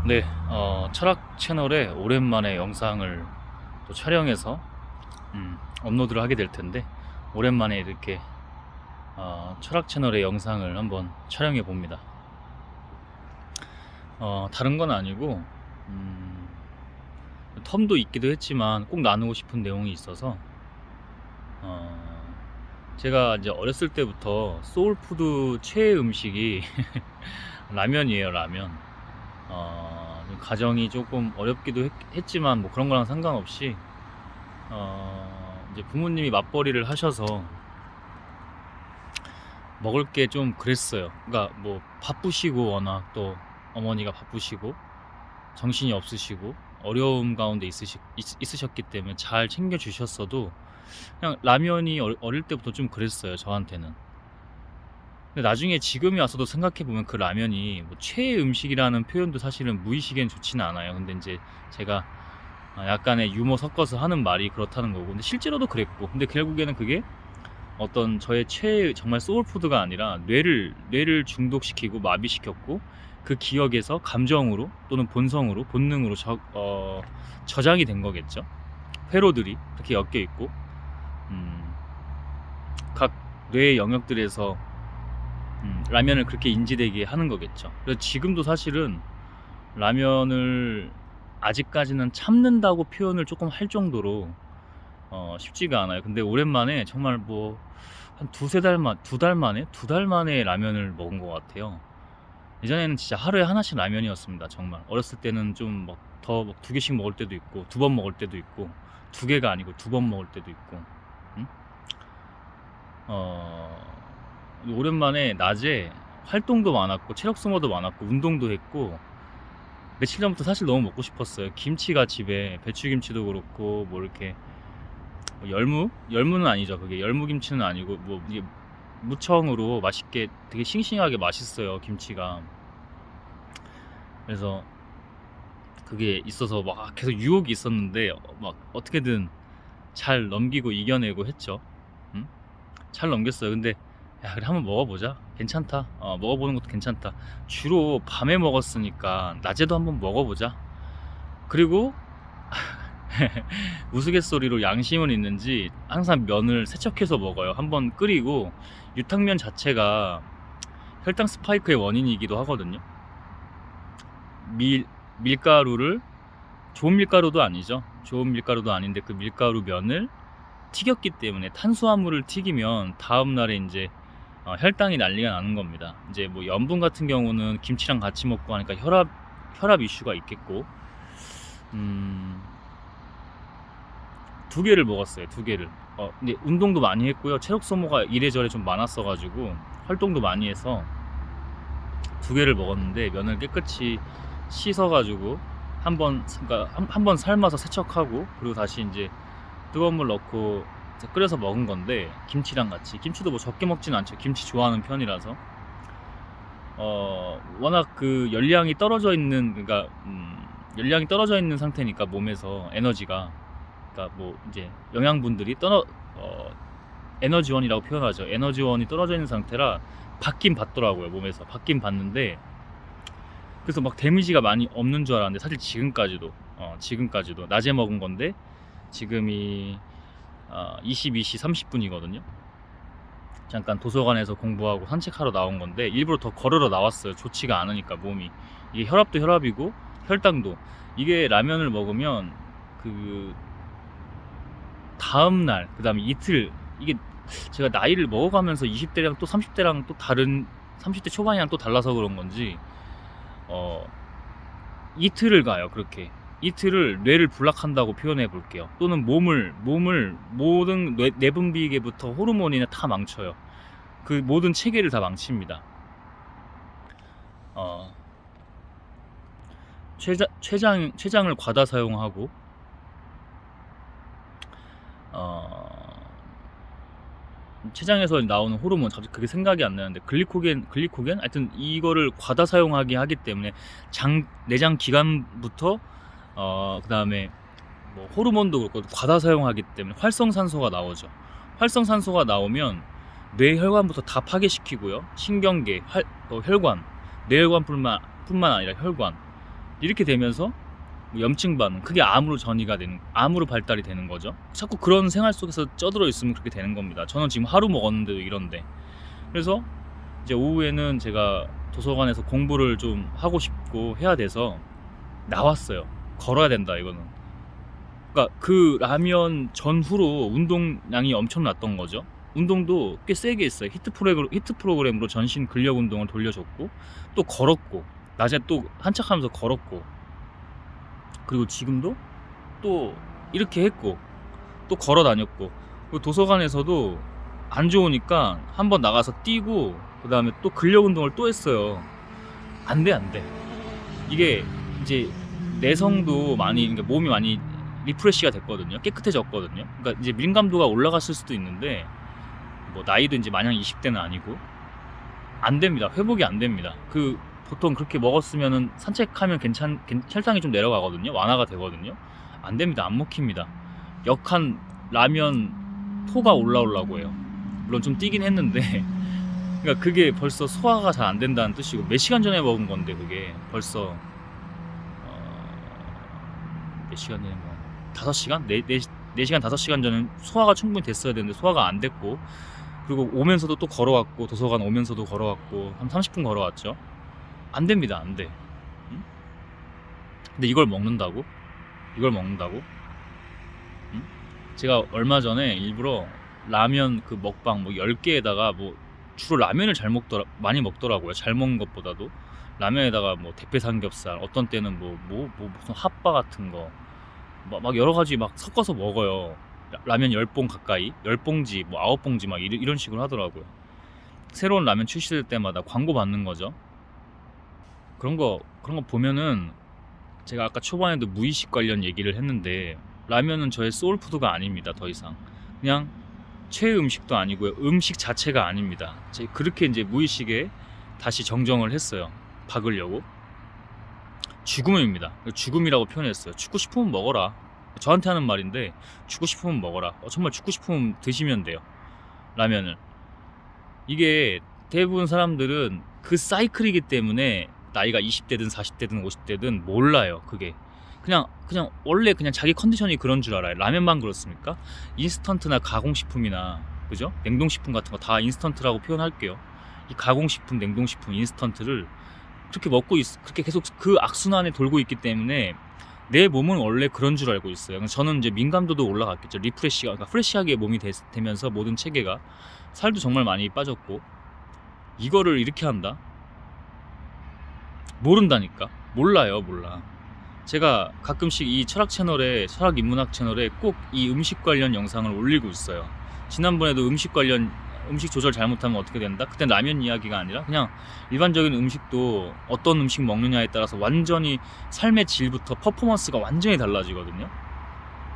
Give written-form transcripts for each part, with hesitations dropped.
네, 철학 채널에 오랜만에 영상을 또 촬영해서 업로드를 하게 될 텐데, 오랜만에 이렇게 철학 채널의 영상을 한번 촬영해 봅니다. 다른 건 아니고 텀도 있기도 했지만 꼭 나누고 싶은 내용이 있어서, 어, 제가 이제 어렸을 때부터 소울푸드 최애 음식이 라면이에요, 라면. 가정이 조금 어렵기도 했지만 뭐 그런 거랑 상관없이 이제 부모님이 맞벌이를 하셔서 먹을 게 좀 그랬어요. 그러니까 뭐 바쁘시고, 워낙 또 어머니가 바쁘시고 정신이 없으시고 어려움 가운데 있으셨기 때문에 잘 챙겨 주셨어도 그냥 라면이 어릴 때부터 좀 그랬어요, 저한테는. 근데 나중에 지금에 와서도 생각해보면 그 라면이 뭐 최애 음식이라는 표현도 사실은 무의식엔 좋지는 않아요. 근데 이제 제가 약간의 유머 섞어서 하는 말이 그렇다는 거고, 근데 실제로도 그랬고, 근데 결국에는 그게 어떤 저의 최애 정말 소울푸드가 아니라 뇌를 중독시키고 마비시켰고, 그 기억에서 감정으로 또는 본성으로, 본능으로 저장이 된 거겠죠. 회로들이 그렇게 엮여 있고, 음, 각 뇌의 영역들에서 라면을 그렇게 인지되게 하는 거겠죠. 그래서 지금도 사실은 라면을 아직까지는 참는다고 표현을 조금 할 정도로 쉽지가 않아요. 근데 오랜만에 정말 뭐 한 두세 달 만에, 두 달 만에 라면을 먹은 것 같아요. 예전에는 진짜 하루에 하나씩 라면이었습니다. 정말 어렸을 때는 좀 막 더 두 개씩 먹을 때도 있고, 두 번 먹을 때도 있고, 두 개가 아니고 두 번 먹을 때도 있고. 음? 어, 오랜만에 낮에 활동도 많았고 체력 소모도 많았고 운동도 했고, 며칠 전부터 사실 너무 먹고 싶었어요. 김치가 집에, 배추김치도 그렇고 뭐 이렇게 뭐 열무는 아니죠. 그게 열무김치는 아니고 뭐 이게 무청으로 맛있게, 되게 싱싱하게 맛있어요, 김치가. 그래서 그게 있어서 막 계속 유혹이 있었는데, 막 어떻게든 잘 넘기고 이겨내고 했죠. 음? 잘 넘겼어요. 근데 야, 그래 한번 먹어보자. 괜찮다. 먹어보는 것도 괜찮다. 주로 밤에 먹었으니까 낮에도 한번 먹어보자. 그리고 우스갯소리로 양심은 있는지 항상 면을 세척해서 먹어요. 한번 끓이고, 유탕면 자체가 혈당 스파이크의 원인이기도 하거든요. 밀가루를, 좋은 밀가루도 아니죠. 좋은 밀가루도 아닌데 그 밀가루 면을 튀겼기 때문에, 탄수화물을 튀기면 다음날에 이제 혈당이 난리가 나는 겁니다. 이제 뭐 염분 같은 경우는 김치랑 같이 먹고 하니까 혈압 이슈가 있겠고, 음, 두 개를 먹었어요. 두 개를. 근데 운동도 많이 했고요. 체력 소모가 이래저래 좀 많았어가지고 활동도 많이 해서 두 개를 먹었는데, 면을 깨끗이 씻어가지고 그러니까 한번 삶아서 세척하고, 그리고 다시 이제 뜨거운 물 넣고 이제 끓여서 먹은 건데, 김치랑 같이. 김치도 뭐 적게 먹진 않죠. 김치 좋아하는 편이라서. 워낙 그 그러니까 열량이 떨어져 있는 상태니까, 몸에서 에너지가, 그러니까 뭐 이제 영양분들이 에너지원이라고 표현하죠. 에너지원이 떨어져 있는 상태라 받긴 받더라고요, 몸에서. 받긴 받는데, 그래서 막 데미지가 많이 없는 줄 알았는데, 사실 지금까지도 낮에 먹은 건데, 지금이 22시 30분이거든요. 잠깐 도서관에서 공부하고 산책하러 나온 건데, 일부러 더 걸으러 나왔어요. 좋지가 않으니까 몸이. 이게 혈압도 혈압이고 혈당도, 이게 라면을 먹으면 그 다음날, 그 다음에 이틀, 이게 제가 나이를 먹어가면서 20대랑 또 30대랑 또 다른, 30대 초반이랑 또 달라서 그런 건지 어 이틀을 가요. 그렇게 이틀을 뇌를 불락한다고 표현해 볼게요. 또는 몸을 모든 내분비계부터 호르몬이나 다 망쳐요. 그 모든 체계를 다 망칩니다. 어, 췌장을 과다 사용하고, 어, 췌장에서 나오는 호르몬, 갑자기 그게 생각이 안 나는데, 글리코겐, 하여튼 이거를 과다 사용하게 하기 때문에 내장 기관부터 그 다음에 뭐 호르몬도 그렇고 과다 사용하기 때문에 활성산소가 나오죠. 활성산소가 나오면 뇌혈관부터 다 파괴시키고요. 신경계, 혈관, 뇌혈관뿐만 아니라 혈관, 이렇게 되면서 뭐 염증 반응, 그게 암으로 발달이 되는 거죠. 자꾸 그런 생활 속에서 쩌들어 있으면 그렇게 되는 겁니다. 저는 지금 하루 먹었는데도 이런데. 그래서 이제 오후에는 제가 도서관에서 공부를 좀 하고 싶고 해야 돼서 나왔어요. 걸어야 된다 이거는. 그러니까 그 라면 전후로 운동량이 엄청났던 거죠. 운동도 꽤 세게 했어요. 히트 프로그램으로 전신 근력 운동을 돌려줬고, 또 걸었고, 낮에 또 한착하면서 걸었고, 그리고 지금도 또 이렇게 했고, 또 걸어 다녔고, 그리고 도서관에서도 안 좋으니까 한번 나가서 뛰고, 그 다음에 또 근력 운동을 또 했어요. 안 돼, 안 돼. 이게 이제 내성도 많이, 그러니까 몸이 많이 리프레시가 됐거든요. 깨끗해졌거든요. 그러니까 이제 민감도가 올라갔을 수도 있는데, 뭐 나이도 이제 마냥 20대는 아니고 안 됩니다. 회복이 안 됩니다. 그 보통 그렇게 먹었으면은 산책하면 혈당이 좀 내려가거든요. 완화가 되거든요. 안 됩니다. 안 먹힙니다. 역한 라면 토가 올라오려고 해요. 물론 좀 뛰긴 했는데 그러니까 그게 벌써 소화가 잘 안 된다는 뜻이고, 몇 시간 전에 먹은 건데 그게 벌써 몇 시간 전에 뭐 5시간? 4시간 5시간 전에 소화가 충분히 됐어야 되는데 소화가 안 됐고, 그리고 오면서도 또 걸어왔고, 도서관 오면서도 걸어왔고, 한 30분 걸어왔죠. 안 됩니다. 안 돼. 응? 근데 이걸 먹는다고? 응? 제가 얼마 전에 일부러 라면 그 먹방 뭐 10개에다가 뭐 주로 라면을 많이 먹더라고요. 잘 먹는 것보다도 라면에다가 뭐 대패 삼겹살, 어떤 때는 무슨 핫바 같은 거 막 여러 가지 막 섞어서 먹어요. 라면 10봉 가까이, 10봉지, 뭐 9봉지 막 이런 식으로 하더라고요. 새로운 라면 출시될 때마다 광고 받는 거죠. 그런 거 보면은, 제가 아까 초반에도 무의식 관련 얘기를 했는데, 라면은 저의 소울푸드가 아닙니다. 더 이상. 그냥 최애 음식도 아니고요. 음식 자체가 아닙니다. 제가 그렇게 이제 무의식에 다시 정정을 했어요. 박으려고. 죽음입니다. 죽음이라고 표현했어요. 죽고 싶으면 먹어라. 저한테 하는 말인데, 죽고 싶으면 먹어라. 정말 죽고 싶으면 드시면 돼요. 라면을. 이게 대부분 사람들은 그 사이클이기 때문에 나이가 20대든 40대든 50대든 몰라요. 그게 그냥 원래 그냥 자기 컨디션이 그런 줄 알아요. 라면만 그렇습니까? 인스턴트나 가공식품이나, 그죠? 냉동식품 같은 거 다 인스턴트라고 표현할게요. 이 가공식품, 냉동식품, 인스턴트를 그렇게 계속 그 악순환에 돌고 있기 때문에 내 몸은 원래 그런 줄 알고 있어요. 저는 이제 민감도도 올라갔겠죠. 그러니까 프레시하게 몸이 되면서 모든 체계가, 살도 정말 많이 빠졌고, 이거를 이렇게 한다? 모른다니까. 몰라. 제가 가끔씩 이 철학 인문학 채널에 꼭 이 음식 관련 영상을 올리고 있어요. 지난번에도 음식 조절 잘못하면 어떻게 된다? 그땐 라면 이야기가 아니라 그냥 일반적인 음식도 어떤 음식 먹느냐에 따라서 완전히 삶의 질부터 퍼포먼스가 완전히 달라지거든요.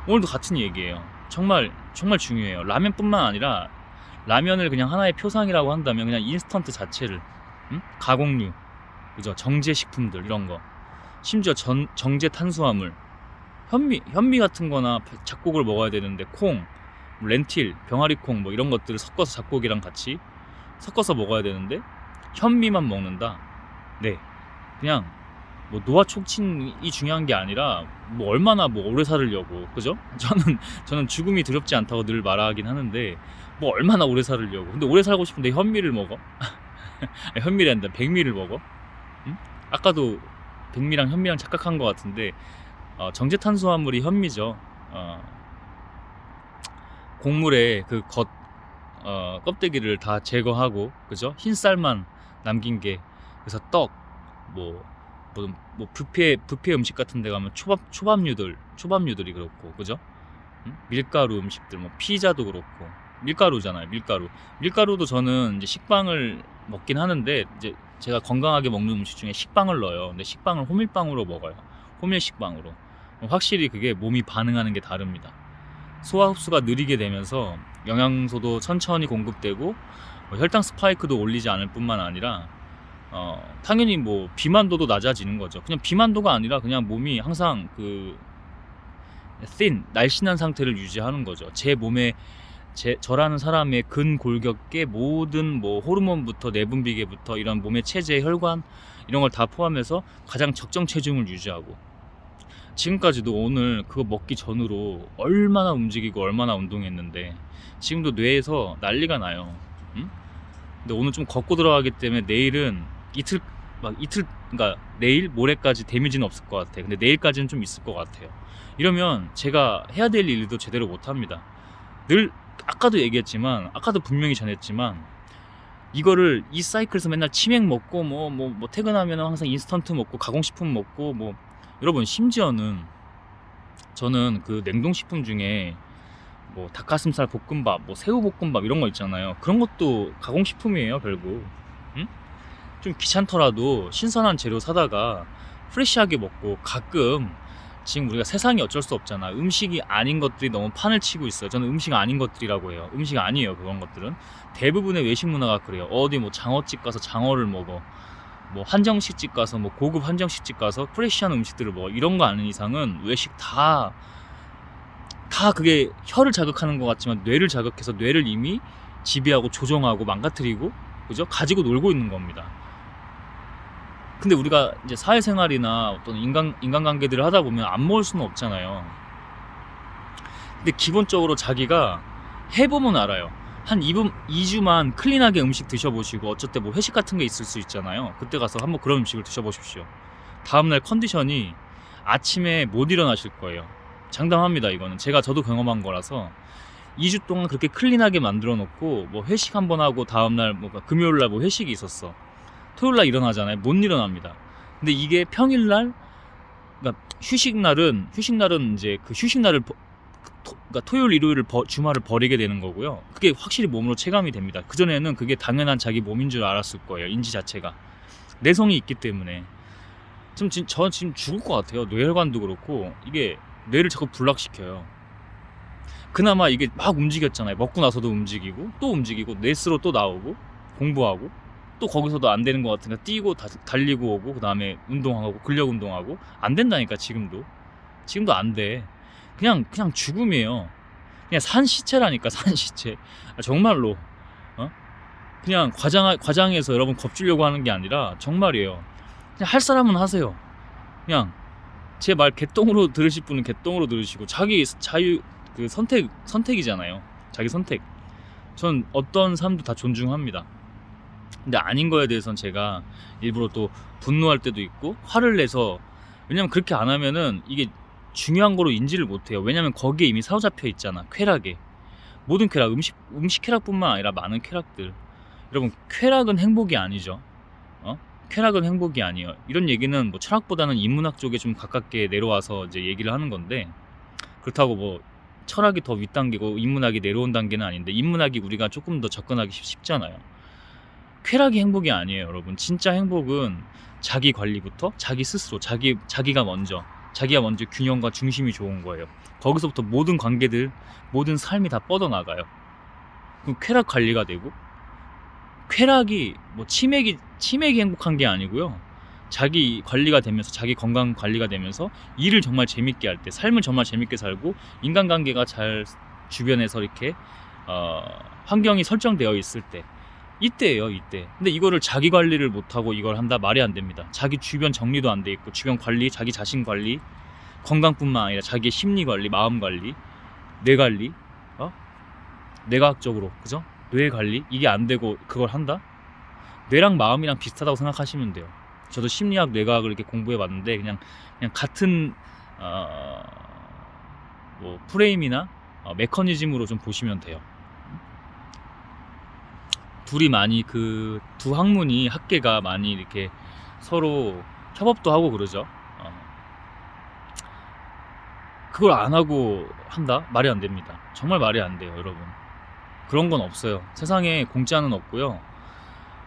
오늘도 같은 얘기예요. 정말 중요해요. 라면뿐만 아니라, 라면을 그냥 하나의 표상이라고 한다면 그냥 인스턴트 자체를, 가공류, 그죠? 정제 식품들 이런 거, 심지어 정제 탄수화물, 현미 같은 거나 잡곡을 먹어야 되는데, 콩, 렌틸, 병아리콩 뭐 이런 것들을 섞어서, 잡곡이랑 같이 섞어서 먹어야 되는데 현미만 먹는다. 네, 그냥 뭐 노화 촉진이 중요한 게 아니라 뭐 얼마나 뭐 오래 살으려고, 그죠? 저는 죽음이 두렵지 않다고 늘 말하긴 하는데, 뭐 얼마나 오래 살으려고. 근데 오래 살고 싶은데 현미를 먹어? 현미를 한다, 백미를 먹어? 응? 아까도 백미랑 현미랑 착각한 것 같은데, 정제 탄수화물이 현미죠. 곡물의 그 껍데기를 다 제거하고, 그죠? 흰 쌀만 남긴 게, 그래서 떡, 뭐 뷔페 음식 같은 데 가면 초밥류들이 그렇고, 그죠? 밀가루 음식들, 뭐 피자도 그렇고, 밀가루잖아요. 밀가루도 저는 이제 식빵을 먹긴 하는데, 이제 제가 건강하게 먹는 음식 중에 식빵을 넣어요. 근데 식빵을 호밀빵으로 먹어요. 호밀식빵으로. 확실히 그게 몸이 반응하는 게 다릅니다. 소화 흡수가 느리게 되면서 영양소도 천천히 공급되고, 혈당 스파이크도 올리지 않을 뿐만 아니라, 당연히 뭐 비만도도 낮아지는 거죠. 그냥 비만도가 아니라 그냥 몸이 항상 그 날씬한 상태를 유지하는 거죠. 저라는 사람의 근골격계 모든 뭐 호르몬부터 내분비계부터 이런 몸의 체제, 혈관, 이런 걸 다 포함해서 가장 적정 체중을 유지하고, 지금까지도 오늘 그거 먹기 전으로 얼마나 움직이고 얼마나 운동했는데 지금도 뇌에서 난리가 나요. 응? 근데 오늘 좀 걷고 들어가기 때문에 내일은 이틀, 그러니까 내일 모레까지 데미지는 없을 것 같아. 근데 내일까지는 좀 있을 것 같아요. 이러면 제가 해야 될 일도 제대로 못 합니다. 늘 아까도 얘기했지만, 아까도 분명히 전했지만, 이거를 이 사이클에서 맨날 치맥 먹고 뭐 퇴근하면 항상 인스턴트 먹고 가공식품 먹고 뭐, 여러분 심지어는 저는 그 냉동식품 중에 뭐 닭가슴살 볶음밥, 뭐 새우 볶음밥 이런 거 있잖아요. 그런 것도 가공식품이에요, 결국. 응? 좀 귀찮더라도 신선한 재료 사다가 프레시하게 먹고, 가끔 지금 우리가 세상이 어쩔 수 없잖아. 음식이 아닌 것들이 너무 판을 치고 있어요. 저는 음식 아닌 것들이라고 해요. 음식 아니에요, 그런 것들은. 대부분의 외식 문화가 그래요. 어디 뭐 장어집 가서 장어를 먹어, 뭐 한정식집 가서 뭐 고급 한정식집 가서 프레시한 음식들을 먹어. 이런 거 아닌 이상은 외식 다 그게 혀를 자극하는 것 같지만 뇌를 자극해서 뇌를 이미 지배하고 조종하고 망가뜨리고, 그죠? 가지고 놀고 있는 겁니다. 근데 우리가 이제 사회생활이나 어떤 인간관계들을 하다 보면 안 먹을 수는 없잖아요. 근데 기본적으로 자기가 해보면 알아요. 한 2주만 클린하게 음식 드셔보시고, 어쩔 때 뭐 회식 같은 게 있을 수 있잖아요. 그때 가서 한번 그런 음식을 드셔보십시오. 다음날 컨디션이 아침에 못 일어나실 거예요. 장담합니다. 이거는 저도 경험한 거라서. 2주 동안 그렇게 클린하게 만들어 놓고 뭐 회식 한번 하고 다음날 뭐 금요일날 뭐 회식이 있었어, 토요일날 일어나잖아요. 못 일어납니다. 근데 이게 평일날, 그러니까 휴식날은 이제 그 휴식날을 그러니까 토요일 일요일을 주말을 버리게 되는 거고요. 그게 확실히 몸으로 체감이 됩니다. 그전에는 그게 당연한 자기 몸인 줄 알았을 거예요. 인지 자체가 내성이 있기 때문에. 저 지금 죽을 것 같아요. 뇌혈관도 그렇고 이게 뇌를 자꾸 불락시켜요. 그나마 이게 막 움직였잖아요. 먹고 나서도 움직이고 또 움직이고 넷으로 또 나오고 공부하고, 또 거기서도 안 되는 것 같으니까 뛰고 달리고 오고, 그 다음에 운동하고 근력 운동하고. 안 된다니까. 지금도 안 돼. 그냥 죽음이에요. 그냥 산 시체라니까. 산 시체. 정말로. 그냥 과장해서 여러분 겁주려고 하는 게 아니라 정말이에요. 그냥 할 사람은 하세요. 그냥 제 말 개똥으로 들으실 분은 개똥으로 들으시고, 자기 자유, 그 선택이잖아요. 자기 선택. 전 어떤 사람도 다 존중합니다. 근데 아닌 거에 대해서는 제가 일부러 또 분노할 때도 있고 화를 내서, 왜냐면 그렇게 안 하면은 이게 중요한 거로 인지를 못해요. 왜냐면 거기에 이미 사로잡혀 있잖아. 쾌락에. 모든 쾌락, 음식 쾌락뿐만 아니라 많은 쾌락들. 여러분, 쾌락은 행복이 아니죠. 쾌락은 행복이 아니에요. 이런 얘기는 뭐 철학보다는 인문학 쪽에 좀 가깝게 내려와서 이제 얘기를 하는 건데, 그렇다고 뭐 철학이 더 윗단계고 인문학이 내려온 단계는 아닌데, 인문학이 우리가 조금 더 접근하기 쉽잖아요. 쾌락이 행복이 아니에요, 여러분. 진짜 행복은 자기 관리부터 자기 스스로, 자기가 먼저 균형과 중심이 좋은 거예요. 거기서부터 모든 관계들, 모든 삶이 다 뻗어나가요. 그럼 쾌락 관리가 되고, 쾌락이 뭐 치맥이 행복한 게 아니고요. 자기 관리가 되면서, 자기 건강 관리가 되면서 일을 정말 재밌게 할 때, 삶을 정말 재밌게 살고, 인간관계가 잘 주변에서 이렇게 환경이 설정되어 있을 때, 이때예요, 이때. 근데 이거를 자기 관리를 못하고 이걸 한다? 말이 안 됩니다. 자기 주변 정리도 안 돼 있고, 주변 관리, 자기 자신 관리, 건강뿐만 아니라 자기의 심리 관리, 마음 관리, 뇌 관리, 뇌과학적으로, 그죠? 뇌 관리, 이게 안 되고 그걸 한다? 뇌랑 마음이랑 비슷하다고 생각하시면 돼요. 저도 심리학, 뇌과학을 이렇게 공부해 봤는데, 그냥 같은 뭐 프레임이나 메커니즘으로 좀 보시면 돼요. 둘이 많이, 그 두 학문이, 학계가 많이 이렇게 서로 협업도 하고 그러죠. 그걸 안 하고 한다? 말이 안 됩니다. 정말 말이 안 돼요, 여러분. 그런 건 없어요. 세상에 공짜는 없고요.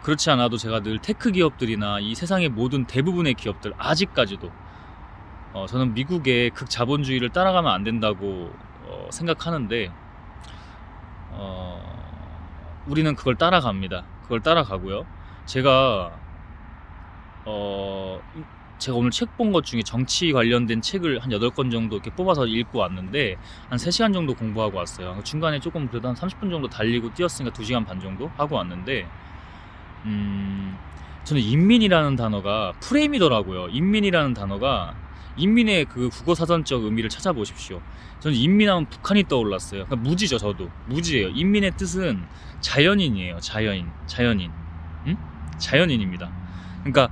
그렇지 않아도 제가 늘 테크 기업들이나 이 세상의 모든 대부분의 기업들, 아직까지도 저는 미국의 극자본주의를 따라가면 안 된다고 생각하는데, 우리는 그걸 따라갑니다. 그걸 따라가고요. 제가 오늘 책 본 것 중에 정치 관련된 책을 한 8권 정도 이렇게 뽑아서 읽고 왔는데, 한 3시간 정도 공부하고 왔어요. 중간에 조금 그래도 한 30분 정도 달리고 뛰었으니까 2시간 반 정도 하고 왔는데, 저는 인민이라는 단어가 프레임이더라고요. 인민이라는 단어가 인민의 그 국어사전적 의미를 찾아보십시오. 저는 인민하면 북한이 떠올랐어요. 그러니까 무지죠. 저도 무지예요. 인민의 뜻은 자연인이에요. 자연인, 응? 자연인입니다. 그러니까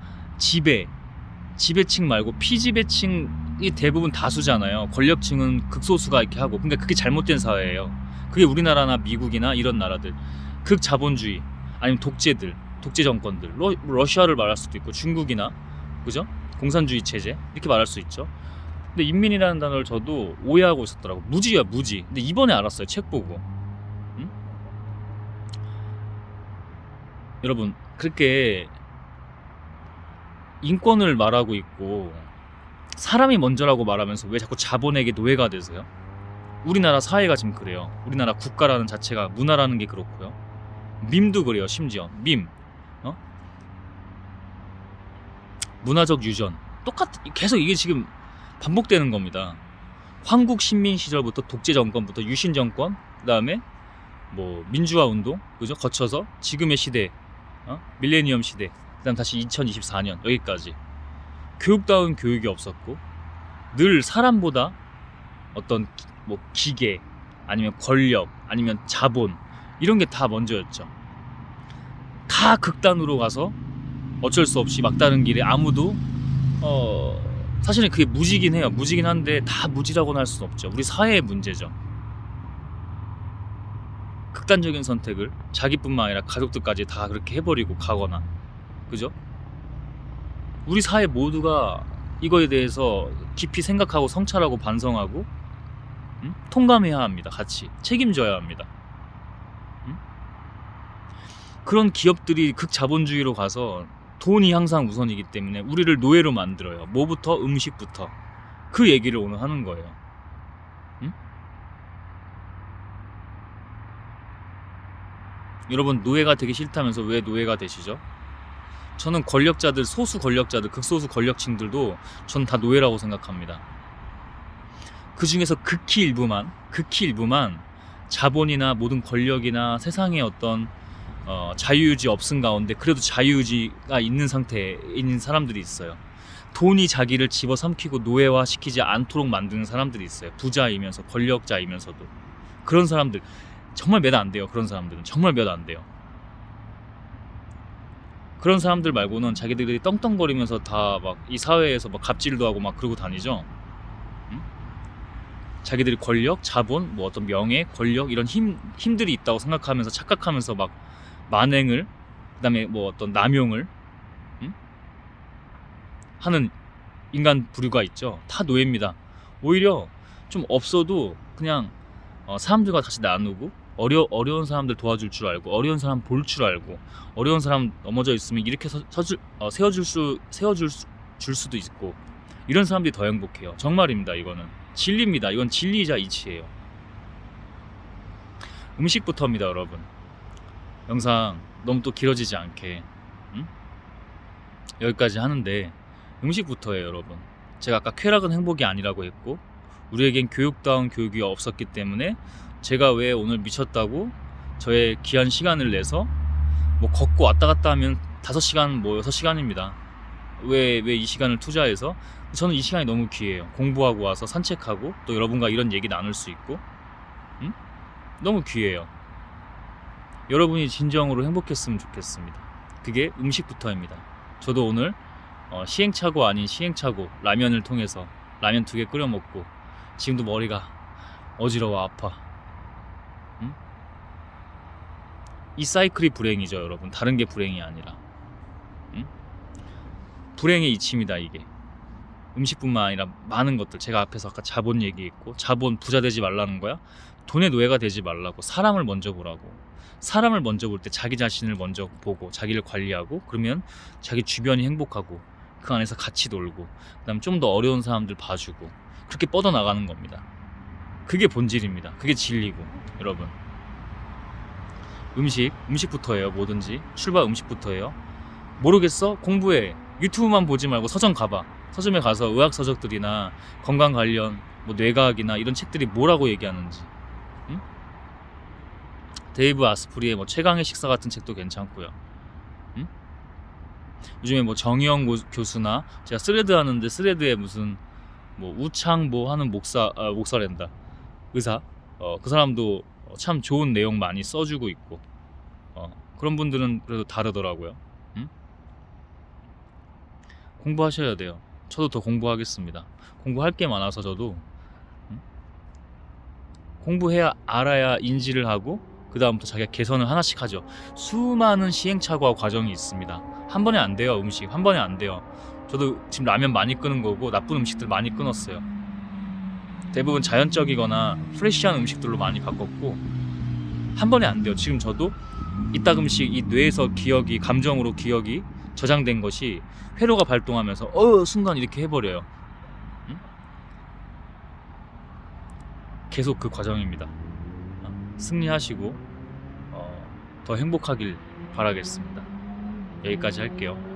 지배층 말고 피지배층이 대부분 다수잖아요. 권력층은 극소수가 이렇게 하고. 그러니까 그게 잘못된 사회예요. 그게 우리나라나 미국이나 이런 나라들, 극자본주의 아니면 독재 정권들, 러시아를 말할 수도 있고 중국이나, 그죠? 공산주의 체제 이렇게 말할 수 있죠. 근데 인민이라는 단어를 저도 오해하고 있었더라고. 무지야 무지. 근데 이번에 알았어요. 책 보고. 응? 여러분, 그렇게 인권을 말하고 있고 사람이 먼저라고 말하면서 왜 자꾸 자본에게 노예가 되세요? 우리나라 사회가 지금 그래요. 우리나라 국가라는 자체가, 문화라는 게 그렇고요. 밈도 그래요. 심지어 밈, 어? 문화적 유전, 계속 이게 지금 반복되는 겁니다. 황국 신민 시절부터 독재 정권부터 유신 정권, 그다음에 뭐 민주화 운동, 그죠? 거쳐서 지금의 시대, 밀레니엄 시대, 그다음 다시 2024년 여기까지 교육다운 교육이 없었고, 늘 사람보다 어떤 뭐 기계 아니면 권력 아니면 자본, 이런 게 다 먼저였죠. 다 극단으로 가서 어쩔 수 없이 막다른 길에 아무도 사실은 그게 무지긴 해요. 무지긴 한데 다 무지라고는 할 수는 없죠. 우리 사회의 문제죠. 극단적인 선택을 자기뿐만 아니라 가족들까지 다 그렇게 해버리고 가거나, 그죠? 우리 사회 모두가 이거에 대해서 깊이 생각하고 성찰하고 반성하고, 통감해야 합니다. 같이 책임져야 합니다. 그런 기업들이 극자본주의로 가서 돈이 항상 우선이기 때문에 우리를 노예로 만들어요. 뭐부터? 음식부터. 그 얘기를 오늘 하는 거예요. 여러분, 노예가 되기 싫다면서 왜 노예가 되시죠? 저는 권력자들, 소수 권력자들, 극소수 권력층들도 전 다 노예라고 생각합니다. 그 중에서 극히 일부만 자본이나 모든 권력이나 세상의 어떤 자유의지 없음 가운데 그래도 자유의지가 있는 상태에 있는 사람들이 있어요. 돈이 자기를 집어삼키고 노예화 시키지 않도록 만드는 사람들이 있어요. 부자이면서 권력자이면서도. 그런 사람들 정말 몇 안 돼요. 그런 사람들은 정말 몇 안 돼요. 그런 사람들 말고는 자기들이 떵떵거리면서 다 막 이 사회에서 막 갑질도 하고 막 그러고 다니죠. 자기들이 권력, 자본, 뭐 어떤 명예, 권력 이런 힘들이 있다고 생각하면서 착각하면서 막 만행을, 그다음에 뭐 어떤 남용을 하는 인간 부류가 있죠. 다 노예입니다. 오히려 좀 없어도 그냥 사람들과 다시 나누고, 어려운 사람들 도와줄 줄 알고, 어려운 사람 볼 줄 알고, 어려운 사람 넘어져 있으면 이렇게 세워줄 수도 있고, 이런 사람들이 더 행복해요. 정말입니다. 이거는 진리입니다. 이건 진리이자 이치예요. 음식부터입니다, 여러분. 영상 너무 또 길어지지 않게 여기까지 하는데, 음식부터예요, 여러분. 제가 아까 쾌락은 행복이 아니라고 했고, 우리에겐 교육다운 교육이 없었기 때문에 제가 왜 오늘 미쳤다고 저의 귀한 시간을 내서 뭐 걷고 왔다 갔다 하면 5시간 뭐 6시간입니다. 왜 이 시간을 투자해서, 저는 이 시간이 너무 귀해요. 공부하고 와서 산책하고 또 여러분과 이런 얘기 나눌 수 있고, 너무 귀해요. 여러분이 진정으로 행복했으면 좋겠습니다. 그게 음식부터입니다. 저도 오늘 시행착오 아닌 시행착오 라면을 통해서 라면 2개 끓여 먹고 지금도 머리가 어지러워 아파. 이 사이클이 불행이죠, 여러분. 다른 게 불행이 아니라. 불행의 이치입니다, 이게. 음식뿐만 아니라 많은 것들. 제가 앞에서 아까 자본 얘기했고, 자본 부자 되지 말라는 거야. 돈의 노예가 되지 말라고. 사람을 먼저 보라고. 사람을 먼저 볼 때 자기 자신을 먼저 보고 자기를 관리하고, 그러면 자기 주변이 행복하고 그 안에서 같이 놀고, 그다음 좀 더 어려운 사람들 봐주고, 그렇게 뻗어나가는 겁니다. 그게 본질입니다. 그게 진리고, 여러분. 음식부터예요. 뭐든지 출발 음식부터예요. 모르겠어? 공부해. 유튜브만 보지 말고 서점 가봐. 서점에 가서 의학 서적들이나 건강 관련 뭐 뇌과학이나 이런 책들이 뭐라고 얘기하는지. 데이브 아스프리의 뭐 최강의 식사 같은 책도 괜찮고요. 요즘에 뭐 정의영 교수나 제가 스레드 하는데 스레드에 무슨 뭐 우창 뭐 하는 목사랜다 의사 그 사람도 참 좋은 내용 많이 써주고 있고 그런 분들은 그래도 다르더라고요. 음? 공부하셔야 돼요. 저도 더 공부하겠습니다. 공부할 게 많아서 저도 음? 공부해야 알아야 인지를 하고 그 다음부터 자기가 개선을 하나씩 하죠. 수많은 시행착오와 과정이 있습니다. 한 번에 안 돼요. 음식 한 번에 안 돼요. 저도 지금 라면 많이 끄는 거고 나쁜 음식들 많이 끊었어요. 대부분 자연적이거나 프레시한 음식들로 많이 바꿨고 한 번에 안 돼요. 지금 저도 이따금씩 이 뇌에서 기억이 감정으로 기억이 저장된 것이 회로가 발동하면서 순간 이렇게 해버려요. 응? 계속 그 과정입니다. 승리하시고 더 행복하길 바라겠습니다. 여기까지 할게요.